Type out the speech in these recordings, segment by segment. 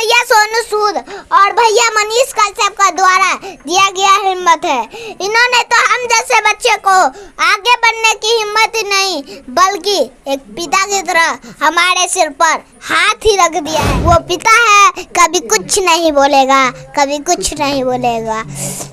भैया सोनू सूद और भैया मनीष कश्यप का द्वारा दिया गया हिम्मत है। इन्होंने तो हम जैसे बच्चे को आगे बढ़ने की हिम्मत ही नहीं बल्कि एक पिता की तरह हमारे सिर पर हाथ ही रख दिया है। वो पिता है, कभी कुछ नहीं बोलेगा, कभी कुछ नहीं बोलेगा।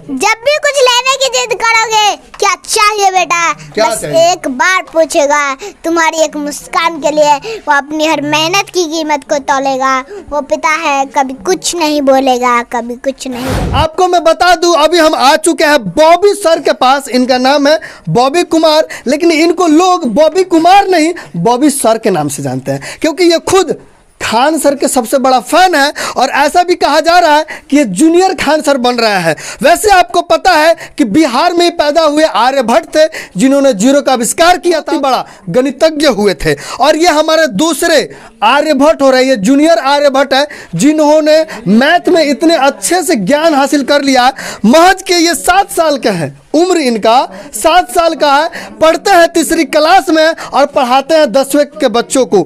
जब भी कुछ लेने की जिद करोगे, क्या चाहिए बेटा, बस एक बार पूछेगा। तुम्हारी एक मुस्कान के लिए वो अपनी हर मेहनत की कीमत को तोलेगा। वो पिता है, कभी कुछ नहीं बोलेगा, कभी कुछ नहीं बोलेगा। आपको मैं बता दूं, अभी हम आ चुके हैं बॉबी सर के पास। इनका नाम है बॉबी कुमार, लेकिन इनको लोग बॉबी कुमार नहीं बॉबी सर के नाम से जानते हैं, क्योंकि ये खुद खान सर के सबसे बड़ा फैन है और ऐसा भी कहा जा रहा है कि ये जूनियर खान सर बन रहा है। वैसे आपको पता है कि बिहार में पैदा हुए आर्यभट्ट थे जिन्होंने जीरो का आविष्कार किया था, बड़ा गणितज्ञ हुए थे। और ये हमारे दूसरे आर्यभट्ट हो रहे हैं, ये जूनियर आर्यभट्ट है जिन्होंने मैथ में इतने अच्छे से ज्ञान हासिल कर लिया। महज के ये 7 साल के हैं, उम्र इनका 7 साल का है, पढ़ते हैं 3री क्लास में और पढ़ाते हैं 10वीं के बच्चों को।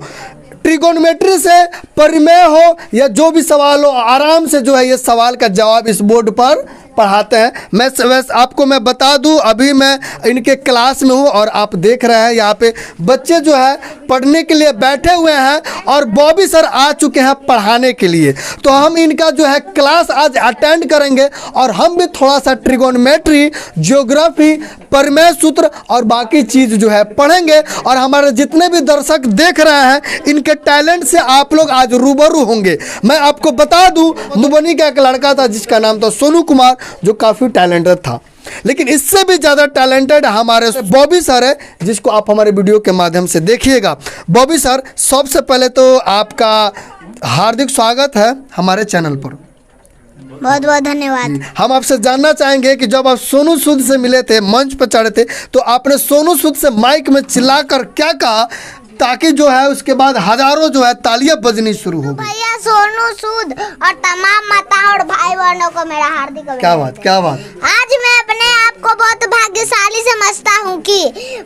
ट्रिगोनोमेट्री से परिमेय हो या जो भी सवाल हो, आराम से जो है ये सवाल का जवाब इस बोर्ड पर पढ़ाते हैं। वैसे आपको मैं बता दूं, अभी मैं इनके क्लास में हूं और आप देख रहे हैं यहाँ पे बच्चे जो है पढ़ने के लिए बैठे हुए हैं और बॉबी सर आ चुके हैं पढ़ाने के लिए। तो हम इनका जो है क्लास आज अटेंड करेंगे और हम भी थोड़ा सा ट्रिगोनोमेट्री, ज्योग्राफी, परिमेय सूत्र और बाकी चीज़ जो है पढ़ेंगे। और हमारे जितने भी दर्शक देख रहे हैं, इनके टैलेंट से आप लोग आज रूबरू होंगे। मैं आपको बता दूं, मधुबनी का एक लड़का था जिसका नाम था सोनू कुमार, जो काफ़ी टैलेंटेड था, लेकिन इससे भी ज़्यादा टैलेंटेड हमारे बॉबी सर है, जिसको आप हमारे वीडियो के माध्यम से देखिएगा। बॉबी सर, सबसे पहले तो आपका हार्दिक स्वागत है हमारे चैनल पर। बहुत बहुत धन्यवाद। हम आपसे जानना चाहेंगे कि जब आप सोनू सूद से मिले थे, मंच पर चढ़े थे, तो आपने सोनू सूद से माइक में चिल्लाकर क्या कहा ताकि जो है उसके बाद हजारों जो है तालियां बजनी शुरू हो गई? भैया सोनू सूद और तमाम माताओं और भाई बहनों को मेरा हार्दिक अभिनंदन। क्या बात। आज मैं अपने आप को बहुत भाग्यशाली समझता हूँ कि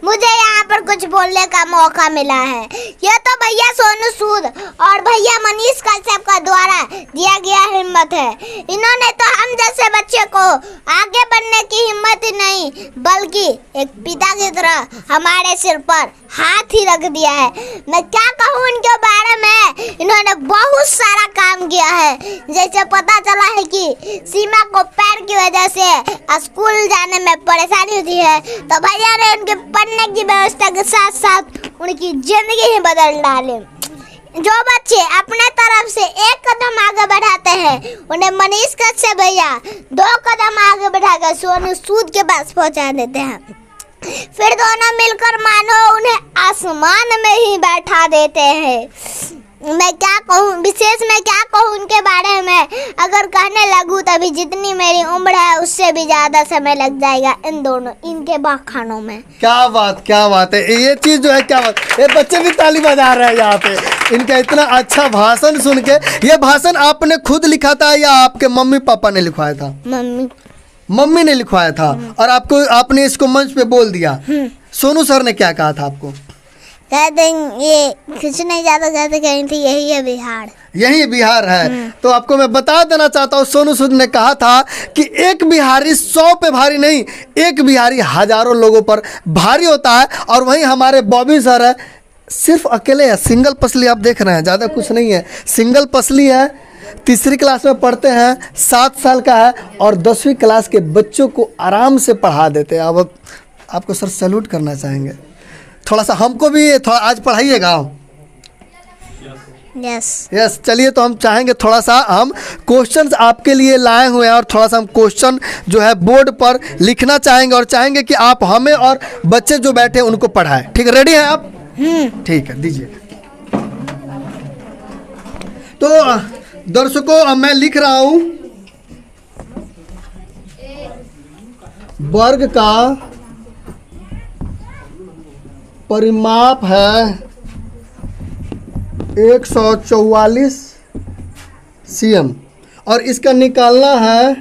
मुझे यहाँ पर कुछ बोलने का मौका मिला है। यह तो भैया सोनू सूद और भैया मनीष कश्यप का द्वारा दिया गया हिम्मत है। इन्होंने तो हम जैसे बच्चे को आगे बढ़ने की हिम्मत ही नहीं बल्कि एक पिता की तरह हमारे सिर पर हाथ ही रख दिया है। मैं क्या कहूँ इनके बारे में, इन्होंने बहुत सारा काम किया है। जैसे पता चला है कि सीमा को पैर की वजह से स्कूल जाने में परेशानी होती है, तो भैया ने उनके पढ़ने की व्यवस्था के साथ साथ उनकी जिंदगी ही बदल डाली। जो बच्चे अपने तरफ से एक कदम आगे बढ़ाते हैं, उन्हें मनीष कश्यप भैया 2 कदम आगे बढ़ाकर सोनू सूद के पास पहुंचा देते हैं। फिर दोनों मिलकर मानो उन्हें आसमान में ही बैठा देते हैं। मैं क्या कहूँ, विशेष मैं क्या कहूँ उनके बारे में, अगर कहने लगूँ तभी जितनी मेरी उम्र है उससे भी ज़्यादा समय लग जाएगा इनके बखानों में। क्या बात है, ये चीज़ जो है क्या बात। ये बच्चे भी ताली बजा रहे हैं यहाँ पे इनका इतना अच्छा भाषण सुन के। ये भाषण आपने खुद लिखा था या आपके मम्मी पापा ने लिखवाया था? मम्मी ने लिखवाया था और आपने इसको मंच पे बोल दिया। सोनू सर ने क्या कहा था आपको? ये कुछ नहीं ज़्यादा कही थी, यही बिहार है। तो आपको मैं बता देना चाहता हूँ, सोनू सूद ने कहा था कि एक बिहारी 100 पे भारी नहीं, एक बिहारी हजारों लोगों पर भारी होता है। और वहीं हमारे बॉबी सर है, सिर्फ अकेले है, सिंगल पसली। आप देख रहे हैं, ज़्यादा कुछ नहीं है, सिंगल पसली है। 3री क्लास में पढ़ते हैं, 7 साल का है और 10वीं क्लास के बच्चों को आराम से पढ़ा देते हैं। अब आपको सर सैल्यूट करना चाहेंगे, थोड़ा सा हमको भी थोड़ा आज पढ़ाइएगा। यस। चलिए, तो हम चाहेंगे थोड़ा सा हम क्वेश्चंस आपके लिए लाए हुए हैं और थोड़ा सा हम क्वेश्चन जो है बोर्ड पर लिखना चाहेंगे और चाहेंगे कि आप हमें और बच्चे जो बैठे हैं उनको पढ़ाएं। ठीक है, रेडी हैं आप? ठीक है, दीजिए। तो दर्शकों, अब मैं लिख रहा हूं, वर्ग का परिमाप है 144 cm और इसका निकालना है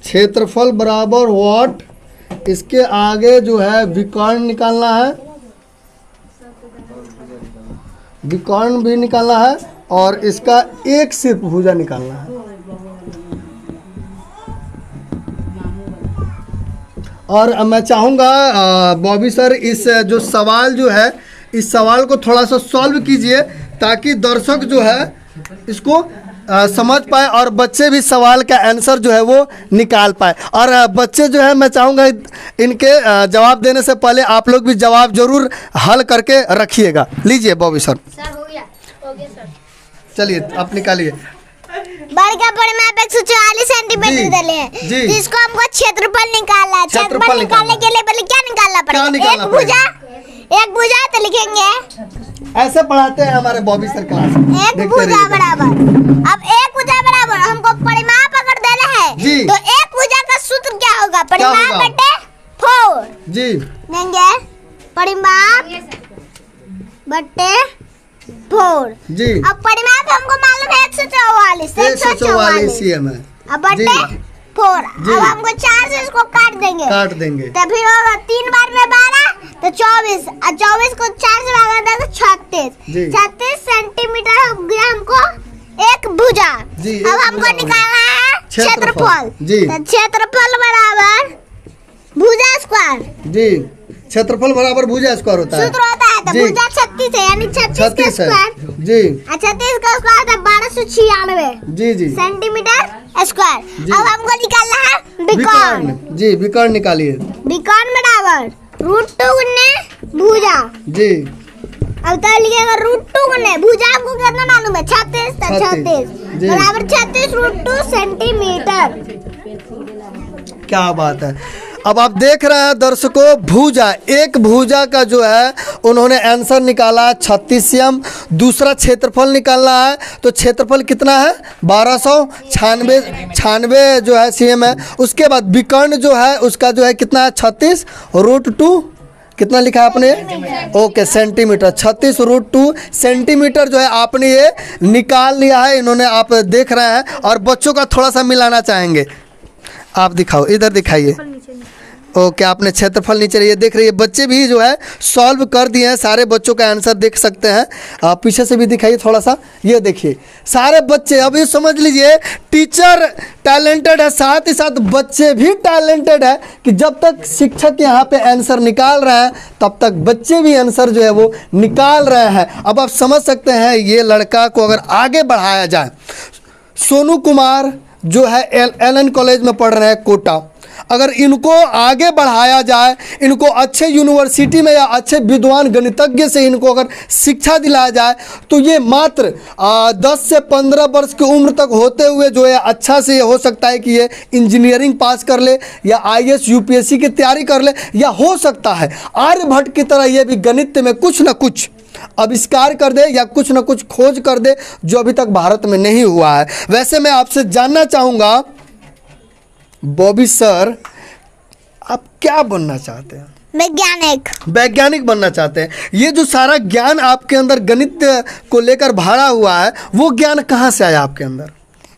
क्षेत्रफल बराबर वाट। इसके आगे जो है विकर्ण निकालना है, विकर्ण भी निकालना है और इसका एक सिर्फ भुजा निकालना है। और मैं चाहूँगा बॉबी सर इस जो सवाल जो है इस सवाल को थोड़ा सा सॉल्व कीजिए ताकि दर्शक जो है इसको समझ पाए और बच्चे भी सवाल का आंसर जो है वो निकाल पाए। और बच्चे जो है मैं चाहूँगा इनके जवाब देने से पहले आप लोग भी जवाब जरूर हल करके रखिएगा। लीजिए बॉबी सर। हो गया सर। चलिए आप निकालिए। बड़का परिमाप 144 सेंटीमीटर डले हैं जिसको हमको क्षेत्रफल निकालना है। क्षेत्रफल निकालने के लिए पहले क्या निकालना पड़ेगा? एक भुजा तो लिखेंगे ऐसे पढ़ाते हैं हमारे बॉबी सर क्लास में। एक भुजा बराबर, अब एक भुजा बराबर हमको परिमाप अगर देना है तो एक भुजा का सूत्र क्या होगा? परिमाप बटे 4 जी देंगे। परिमाप बटे 4 जी। अब परिमाप हमको मालूम है 144 cm है। अब बटे 4। अब हमको 4 से इसको काट देंगे तो फिर होगा 3 बार में 12 तो 24 और 24 को 4 से भागा देंगे 36 सेंटीमीटर हो गया हमको एक भुजा। अब हमको निकालना है क्षेत्रफल। तो क्षेत्रफल बराबर भुजा स्क्वायर जी। क्षेत्रफल बराबर भुजा स्क्वायर होता है। सूत्र होता है तो भुजा 36 है यानी 36 का स्क्वायर जी। 36 का स्क्वायर था 1296 जी सेंटीमीटर स्क्वायर। अब हमको निकालना है विकर्ण जी। विकर्ण निकालिए। विकर्ण बराबर √2 गुने भुजा जी। अब तो लिखेगा √2 गुने भुजा आपको कितना मालूम है? 36 बराबर 36 √2 सेंटीमीटर। क्या बात है। अब आप देख रहे हैं दर्शकों भुजा, एक भुजा का जो है उन्होंने आंसर निकाला 36 cm। दूसरा क्षेत्रफल निकालना है तो क्षेत्रफल कितना है? 1296 जो है cm है। उसके बाद विकर्ण जो है उसका जो है कितना है? 36 √2 कितना लिखा है आपने? Okay centimetre. 36 √2 सेंटीमीटर जो है आपने ये निकाल लिया है। इन्होंने आप देख रहे हैं और बच्चों का थोड़ा सा मिलाना चाहेंगे। आप दिखाओ, इधर दिखाइए। ओके आपने क्षेत्रफल नीचे ये देख रही है। बच्चे भी जो है सॉल्व कर दिए हैं, सारे बच्चों का आंसर देख सकते हैं। आप पीछे से भी दिखाइए थोड़ा सा, ये देखिए सारे बच्चे। अभी समझ लीजिए टीचर टैलेंटेड है, साथ ही साथ बच्चे भी टैलेंटेड है कि जब तक शिक्षक यहाँ पे आंसर निकाल रहे हैं तब तक बच्चे भी आंसर जो है वो निकाल रहे हैं। अब आप समझ सकते हैं ये लड़का को अगर आगे बढ़ाया जाए, सोनू कुमार जो है एलन कॉलेज में पढ़ रहे हैं कोटा, अगर इनको आगे बढ़ाया जाए, इनको अच्छे यूनिवर्सिटी में या अच्छे विद्वान गणितज्ञ से इनको अगर शिक्षा दिलाया जाए तो ये मात्र 10 से 15 वर्ष की उम्र तक होते हुए जो है अच्छा से हो सकता है कि ये इंजीनियरिंग पास कर ले या IAS UPSC की तैयारी कर ले, या हो सकता है आर्यभट्ट की तरह ये भी गणित में कुछ ना कुछ आविष्कार कर दे या कुछ ना कुछ खोज कर दे जो अभी तक भारत में नहीं हुआ है। वैसे मैं आपसे जानना चाहूँगा बॉबी सर, आप क्या बनना चाहते हैं? वैज्ञानिक बनना चाहते हैं। ये जो सारा ज्ञान आपके अंदर गणित को लेकर भरा हुआ है वो ज्ञान कहाँ से आया आपके अंदर?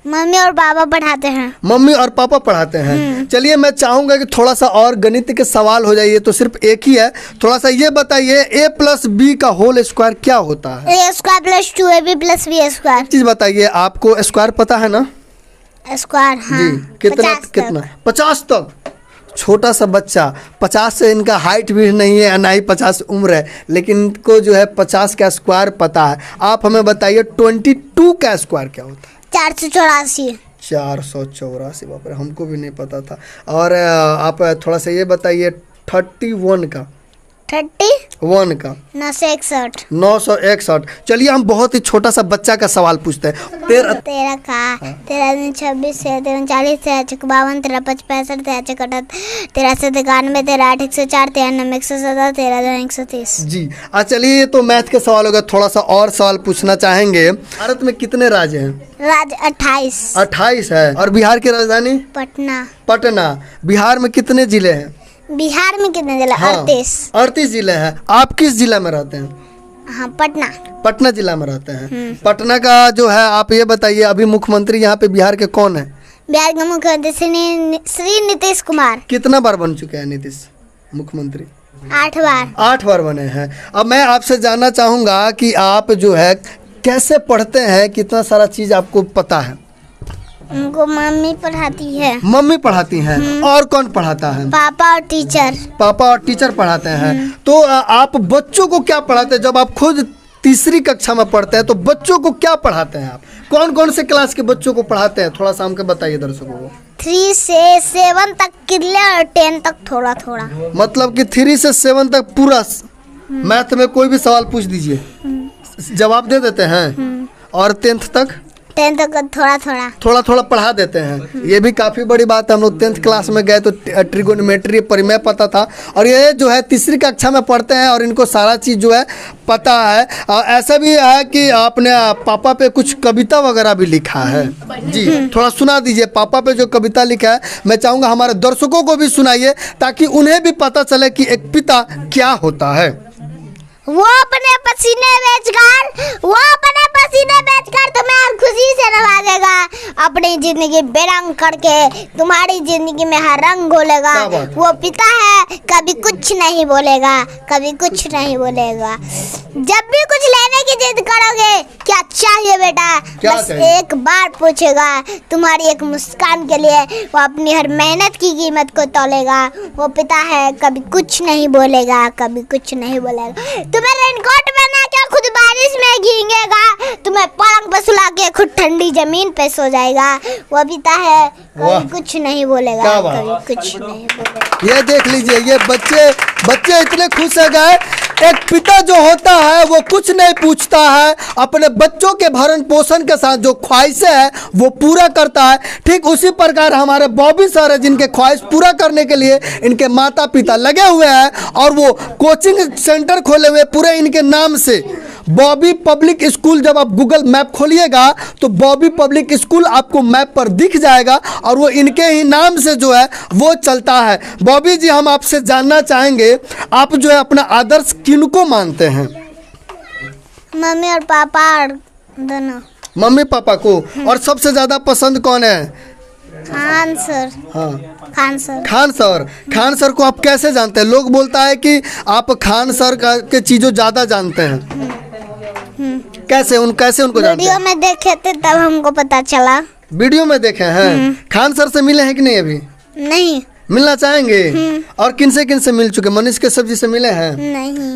मम्मी और पापा पढ़ाते हैं। मम्मी और पापा पढ़ाते हैं। चलिए मैं चाहूंगा कि थोड़ा सा और गणित के सवाल हो जाइए, तो सिर्फ एक ही है। थोड़ा सा ये बताइए A+B का होल स्क्वायर क्या होता है? A² + 2AB + B²। चीज बताइए, आपको स्क्वायर पता है ना? स्क्वायर हाँ। जी कितना 50 तक। छोटा सा बच्चा 50 से इनका हाइट भी नहीं है, ना ही 50 उम्र है, लेकिन इनको जो है 50 का स्क्वायर पता है। आप हमें बताइए 22 का स्क्वायर क्या होता है? 484। बाप रे, हमको भी नहीं पता था। और आप थोड़ा सा ये बताइए 31 का 961। चलिए हम बहुत ही छोटा सा बच्चा का सवाल पूछते हैं। 13 का 13 26 से 39 से 52 13 5 65 13 71 13 से 91 13 8 104 93 117 13 130। जी चलिए, तो मैथ के सवाल होगा। थोड़ा सा और सवाल पूछना चाहेंगे। भारत में कितने राज्य हैं? राज्य 28 है। और बिहार की राजधानी? पटना। बिहार में कितने जिले हैं? बिहार में कितने जिले? 38 जिले हैं। आप किस जिला में रहते हैं? हाँ पटना जिला में रहते हैं। पटना का जो है आप ये बताइए, अभी मुख्यमंत्री यहाँ पे बिहार के कौन है? बिहार के मुख्यमंत्री श्री नीतीश कुमार। कितना बार बन चुके हैं नीतीश मुख्यमंत्री? 8 बार। 8 बार बने हैं। अब मैं आपसे जानना चाहूँगा कि आप जो है कैसे पढ़ते हैं, कितना सारा चीज आपको पता है? उनको मम्मी पढ़ाती है। मम्मी पढ़ाती हैं। और कौन पढ़ाता है? पापा और टीचर। पापा और टीचर पढ़ाते हैं। तो आप बच्चों को क्या पढ़ाते हैं? जब आप खुद तीसरी कक्षा में पढ़ते हैं तो बच्चों को क्या पढ़ाते हैं आप? कौन कौन से क्लास के बच्चों को पढ़ाते हैं? थोड़ा सा हमको बताइए दर्शकों को। 3 से 7 तक क्लियर और 10 तक थोड़ा थोड़ा। मतलब कि 3 से 7 तक पूरा मैथ में कोई भी सवाल पूछ दीजिए जवाब दे देते हैं। और 10th तक? 10 तक थोड़ा थोड़ा थोड़ा थोड़ा पढ़ा देते हैं। ये भी काफ़ी बड़ी बात है। हम लोग 10th क्लास में गए तो ट्रिगोनोमेट्री परिमेय पता था, और ये जो है तीसरी कक्षा में पढ़ते हैं और इनको सारा चीज़ जो है पता है। ऐसा भी है कि आपने पापा पे कुछ कविता वगैरह भी लिखा है। जी, थोड़ा सुना दीजिए। पापा पे जो कविता लिखा है मैं चाहूँगा हमारे दर्शकों को भी सुनाइए, ताकि उन्हें भी पता चले कि एक पिता क्या होता है। वो अपने पसीने बेचकर तुम्हें हर खुशी से नवाजेगा। अपनी जिंदगी बेरंग करके तुम्हारी जिंदगी में हर रंग घोलेगा। वो पिता है, कभी कुछ नहीं बोलेगा, कभी कुछ नहीं बोलेगा। जब भी कुछ लेने की जिद करोगे, क्या चाहिए बेटा, बस एक बार पूछेगा। तुम्हारी एक मुस्कान के लिए वो अपनी हर मेहनत की कीमत को तोलेगा। वो पिता है, कभी कुछ नहीं बोलेगा, कभी कुछ नहीं बोलेगा। तुम्हें रेनकोट पहना के खुद बारिश में भीगेगा। तुम्हें पलंग पर सुला के खुद ठंडी जमीन पे सो जाएगा। वो पिता है, कभी कुछ नहीं बोलेगा, कभी कुछ नहीं बोलेगा। ये देख लीजिए, ये बच्चे इतने खुश हो गए। एक पिता जो होता है वो कुछ नहीं पूछता है, अपने बच्चों के भरण पोषण के साथ जो ख्वाहिशें हैं वो पूरा करता है। ठीक उसी प्रकार हमारे बॉबी सर है, जिनके ख्वाहिश पूरा करने के लिए इनके माता पिता लगे हुए हैं, और वो कोचिंग सेंटर खोले हुए पूरे इनके नाम से। बॉबी पब्लिक स्कूल, जब आप गूगल मैप खोलिएगा तो बॉबी पब्लिक स्कूल आपको मैप पर दिख जाएगा, और वो इनके ही नाम से जो है वो चलता है। बॉबी जी, हम आपसे जानना चाहेंगे, आप जो है अपना आदर्श किनको मानते हैं? मम्मी और पापा और दोनों। मम्मी पापा को। और सबसे ज्यादा पसंद कौन है? खान सर। हाँ, खान सर। खान सर को आप कैसे जानते हैं? लोग बोलता है कि आप खान सर के चीजों ज्यादा जानते हैं। कैसे उनको जानते हैं? वीडियो में देखे थे तब हमको पता चला। वीडियो में देखे हैं। खान सर से मिले हैं कि नहीं? अभी नहीं। मिलना चाहेंगे? और किन से मिल चुके? मनीष कश्यप जी से मिले हैं?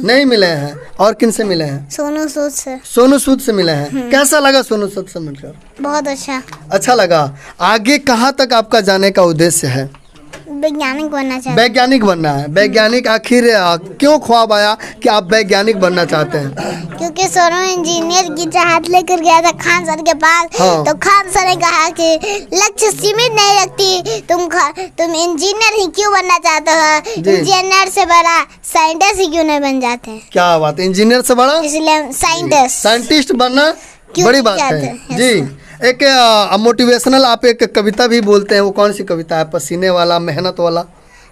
नहीं मिले हैं। और किन से मिले हैं? सोनू सूद से मिले हैं। कैसा लगा सोनू सूद से मिलकर? बहुत अच्छा लगा। आगे कहाँ तक आपका जाने का उद्देश्य है? वैज्ञानिक बनना चाहते हैं। वैज्ञानिक बनना है। वैज्ञानिक आखिर क्यों ख्वाब आया कि आप वैज्ञानिक बनना चाहते हैं? क्योंकि सोनू इंजीनियर की चाहत लेकर गया था खान सर के पास। हाँ। तो खान सर ने कहा कि लक्ष्य सीमित नहीं रखती, तुम इंजीनियर ही क्यों बनना चाहते हो? इंजीनियर से बड़ा साइंटिस्ट ही क्यों नहीं बन जाते? क्या बात है, इंजीनियर से बड़ा इसलिए साइंटिस्ट बनना बड़ी बात है। जी, एक मोटिवेशनल आप एक कविता भी बोलते हैं, वो कौन सी कविता है? पसीने वाला, मेहनत वाला।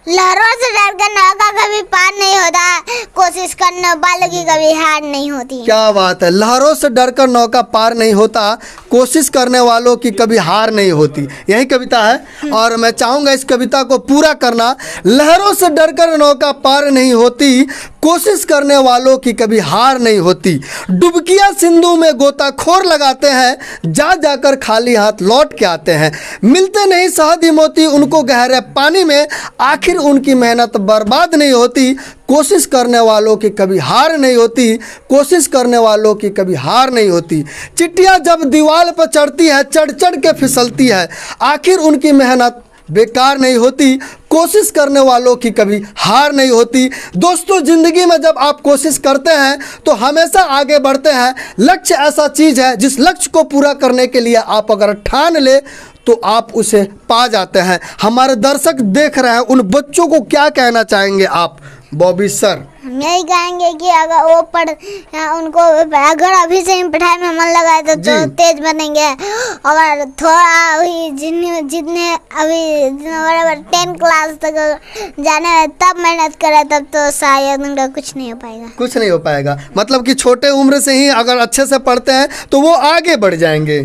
लहरों से डरकर नौका कभी पार नहीं होता, कोशिश करने वालों की कभी हार नहीं होती। क्या बात है, लहरों से डरकर नौका पार नहीं होता, कोशिश करने वालों की कभी हार नहीं होती। यही कविता है, और मैं चाहूंगा इस कविता को पूरा करना। लहरों से डरकर नौका पार नहीं होती, कोशिश करने वालों की कभी हार नहीं होती। डुबकियां सिंधु में गोताखोर लगाते हैं, जा जाकर खाली हाथ लौट के आते हैं। मिलते नहीं शहद ही मोती उनको गहरे पानी में, आखिर उनकी मेहनत बर्बाद नहीं होती। कोशिश करने वालों की कभी हार नहीं होती, कोशिश करने वालों की कभी हार नहीं होती। चिट्टियां जब दीवार पर चढ़ती है, चढ़ चढ़ के फिसलती है, आखिर उनकी मेहनत बेकार नहीं होती। कोशिश करने वालों की कभी हार नहीं होती। दोस्तों, जिंदगी में जब आप कोशिश करते हैं तो हमेशा आगे बढ़ते हैं। लक्ष्य ऐसा चीज़ है जिस लक्ष्य को पूरा करने के लिए आप अगर ठान ले तो आप उसे पा जाते हैं। हमारे दर्शक देख रहे हैं, उन बच्चों को क्या कहना चाहेंगे आप बॉबी सर? हम यही कहेंगे कि अगर वो उनको अगर अभी से ही पढ़ाई में मन लगाए तो तेज बनेंगे। अगर थोड़ा अभी जितने अभी 10 क्लास तक जाने में तब मेहनत करे तब तो शायद उनका कुछ नहीं हो पाएगा। मतलब कि छोटे उम्र से ही अगर अच्छे से पढ़ते हैं तो वो आगे बढ़ जाएंगे।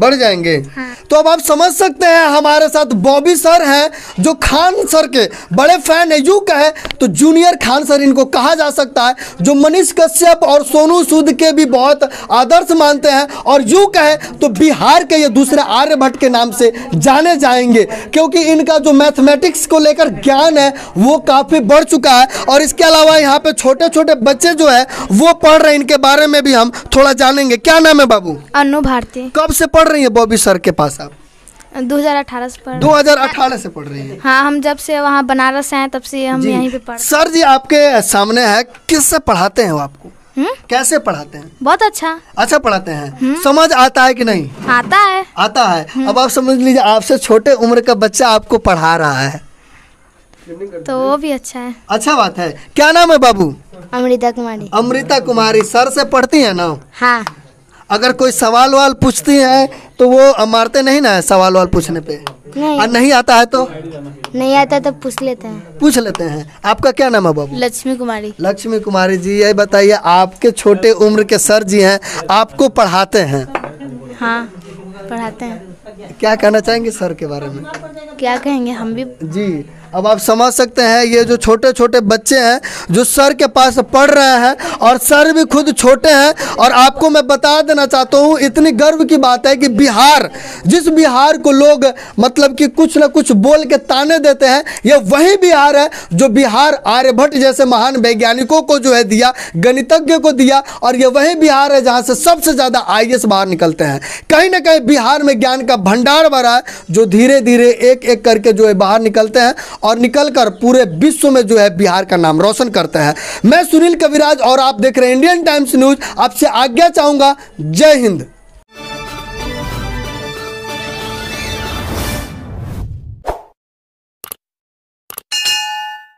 बढ़ जाएंगे। हाँ। तो अब आप समझ सकते हैं हमारे साथ बॉबी सर हैं जो खान सर के बड़े फैन है। यूं कहे तो जूनियर खान सर इनको कहा जा सकता है, जो मनीष कश्यप और सोनू सूद के भी बहुत आदर्श मानते हैं। और यूं कहे तो बिहार के ये दूसरे आर्यभट्ट के नाम से जाने जाएंगे, क्योंकि इनका जो मैथमेटिक्स को लेकर ज्ञान है वो काफ़ी बढ़ चुका है। और इसके अलावा यहाँ पे छोटे छोटे बच्चे जो है वो पढ़ रहे हैं, इनके बारे में भी हम थोड़ा जानेंगे। क्या नाम है बाबू? अनु भारती। कब से पढ़ रही है बॉबी सर के पास आप? 2018 से पढ़ 2018 से पढ़ रही हैं। हाँ, हम जब से वहाँ बनारस हैं तब से हम यहीं पे पढ़। सर जी आपके सामने है, किससे पढ़ाते हैं वो आपको? कैसे पढ़ाते हैं? बहुत अच्छा पढ़ाते हैं। समझ आता है कि नहीं? आता है। आता है। अब आप समझ लीजिए आपसे छोटे उम्र का बच्चा आपको पढ़ा रहा है, तो वो भी अच्छा है। अच्छा बात है। क्या नाम है बाबू? अमृता कुमारी। अमृता कुमारी। सर से पढ़ती है ना? हाँ। अगर कोई सवाल वाल पूछती है तो वो मारते नहीं ना सवाल वाल पूछने पे? नहीं। और नहीं आता है तो? नहीं आता तो पूछ लेते हैं। पूछ लेते हैं। आपका क्या नाम है बाबू? लक्ष्मी कुमारी। लक्ष्मी कुमारी जी, ये बताइए आपके छोटे उम्र के सर जी हैं, आपको पढ़ाते हैं? हाँ, पढ़ाते हैं। क्या कहना चाहेंगे सर के बारे में? क्या कहेंगे, हम भी। जी अब आप समझ सकते हैं ये जो छोटे छोटे बच्चे हैं जो सर के पास पढ़ रहे हैं, और सर भी खुद छोटे हैं। और आपको मैं बता देना चाहता हूँ, इतनी गर्व की बात है कि बिहार, जिस बिहार को लोग मतलब कि कुछ ना कुछ बोल के ताने देते हैं, ये वही बिहार है जो बिहार आर्यभट्ट जैसे महान वैज्ञानिकों को जो है दिया, गणितज्ञ को दिया। और ये वही बिहार है जहाँ से सबसे ज़्यादा IAS बाहर निकलते हैं। कहीं ना कहीं बिहार में ज्ञान का भंडार भरा है, जो धीरे धीरे एक एक करके जो है बाहर निकलते हैं और निकलकर पूरे विश्व में जो है बिहार का नाम रोशन करते हैं। मैं सुनील कविराज और आप देख रहे हैं इंडियन टाइम्स न्यूज। आपसे आज्ञा चाहूंगा। जय हिंद।